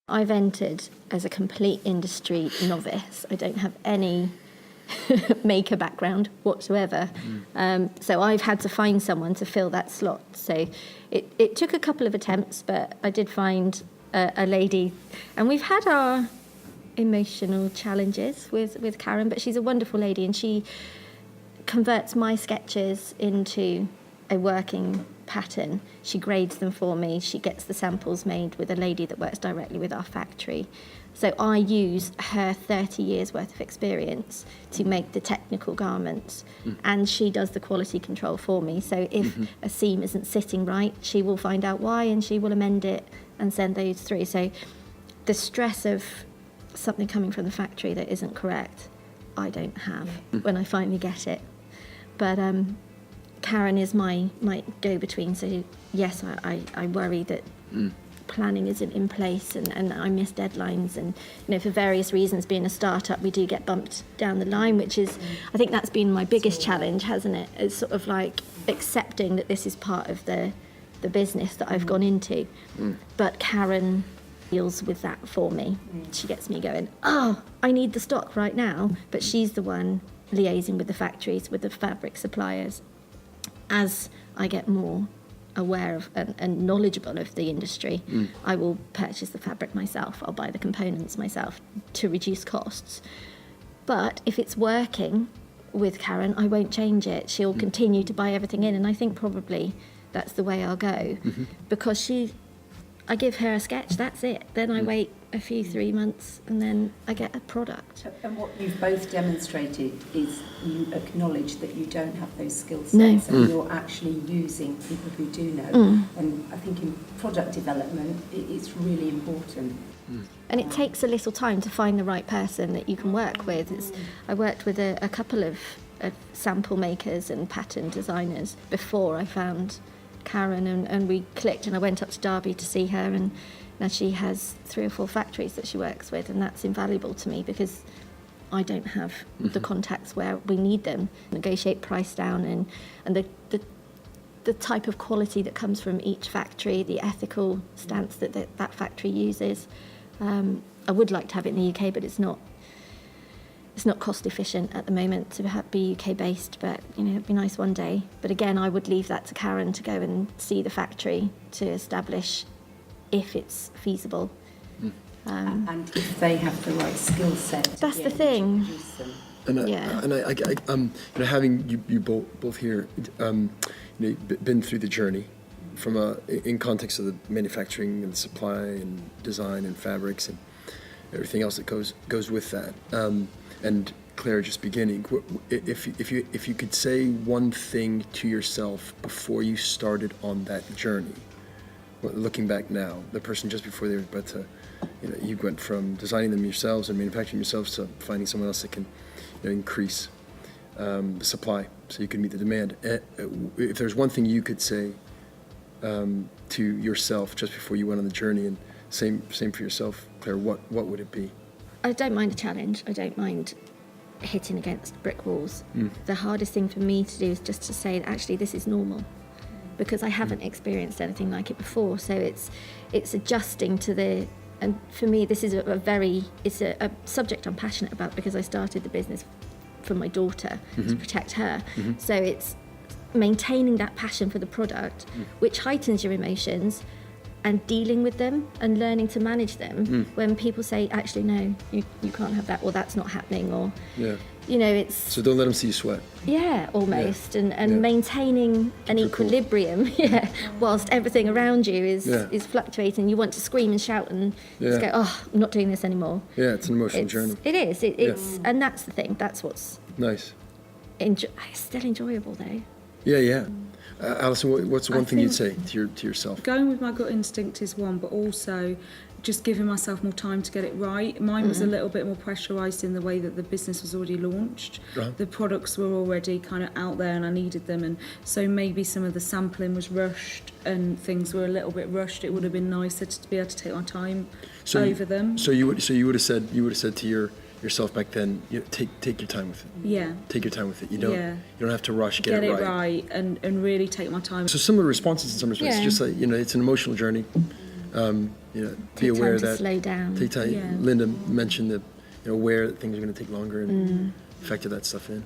I've entered as a complete industry novice. I don't have any maker background whatsoever. So I've had to find someone to fill that slot. So it took a couple of attempts, but I did find a lady. And we've had our emotional challenges with Karen, but she's a wonderful lady, and she converts my sketches into a working pattern. She grades them for me. She gets the samples made with a lady that works directly with our factory. So I use her 30 years worth of experience to make the technical garments, and she does the quality control for me. So if a seam isn't sitting right, she will find out why, and she will amend it and send those through. So the stress of something coming from the factory that isn't correct, I don't have when I finally get it. But Karen is my go-between. So yes, I worry that planning isn't in place, and I miss deadlines, and for various reasons, being a startup, we do get bumped down the line, which is, I think that's been my biggest challenge, hasn't it? It's sort of like accepting that this is part of the business that I've gone into. But Karen deals with that for me. She gets me going, I need the stock right now, but she's the one liaising with the factories, with the fabric suppliers. As I get more aware of and knowledgeable of the industry, I will purchase the fabric myself. I'll buy the components myself to reduce costs. But if it's working with Karen, I won't change it. She'll continue to buy everything in, and I think probably that's the way I'll go, because I give her a sketch, that's it. Then I wait a few 3 months, and then I get a product. And what you've both demonstrated is you acknowledge that you don't have those skill sets, No. and you're actually using people who do know. And I think in product development, it's really important. And it takes a little time to find the right person that you can work with. I worked with a couple of sample makers and pattern designers before I found Karen, and we clicked, and I went up to Derby to see her, and now she has 3 or 4 factories that she works with, and that's invaluable to me because I don't have the contacts where we need them. Negotiate price down, and the type of quality that comes from each factory, the ethical stance that factory uses. I would like to have it in the UK, but it's not cost efficient at the moment to be UK based, but it'd be nice one day. But again, I would leave that to Karen to go and see the factory to establish if it's feasible. And if they have the right skill set. That's the thing. And having you both here, been through the journey from in context of the manufacturing and supply and design and fabrics and everything else that goes with that. And Claire, just beginning, if you could say one thing to yourself before you started on that journey, looking back now, the person just before they were about to, you went from designing them yourselves and manufacturing yourselves to finding someone else that can increase the supply so you can meet the demand. If there's one thing you could say to yourself just before you went on the journey, and same for yourself, Claire, what would it be? I don't mind a challenge. I don't mind hitting against brick walls. The hardest thing for me to do is just to say that actually this is normal, because I haven't experienced anything like it before. So it's adjusting to and for me this is a subject I'm passionate about, because I started the business for my daughter to protect her. So it's maintaining that passion for the product, which heightens your emotions, and dealing with them and learning to manage them when people say, actually, no, you can't have that, or that's not happening, or, it's... So don't let them see you sweat. Yeah, almost, and maintaining an equilibrium, whilst everything around you is fluctuating. You want to scream and shout and just go, I'm not doing this anymore. Yeah, it's an emotional journey. It is, it's, and that's the thing, that's what's... Nice. It's still enjoyable, though. Yeah. Alison, what's one thing you'd say to yourself? Going with my gut instinct is one, but also just giving myself more time to get it right. Mine was a little bit more pressurised in the way that the business was already launched. The products were already kind of out there and I needed them, and so maybe some of the sampling was rushed and things were a little bit rushed. It would have been nicer to be able to take my time over them. So you would have said to yourself back then, take your time with it. Yeah. Take your time with it. You don't have to rush. Get it right and really take my time. So similar responses in some respects. Yeah. Just like it's an emotional journey. You know, be Take aware time to that slow down. take time. Yeah. Linda mentioned that, you know, aware that things are going to take longer and factor that stuff in.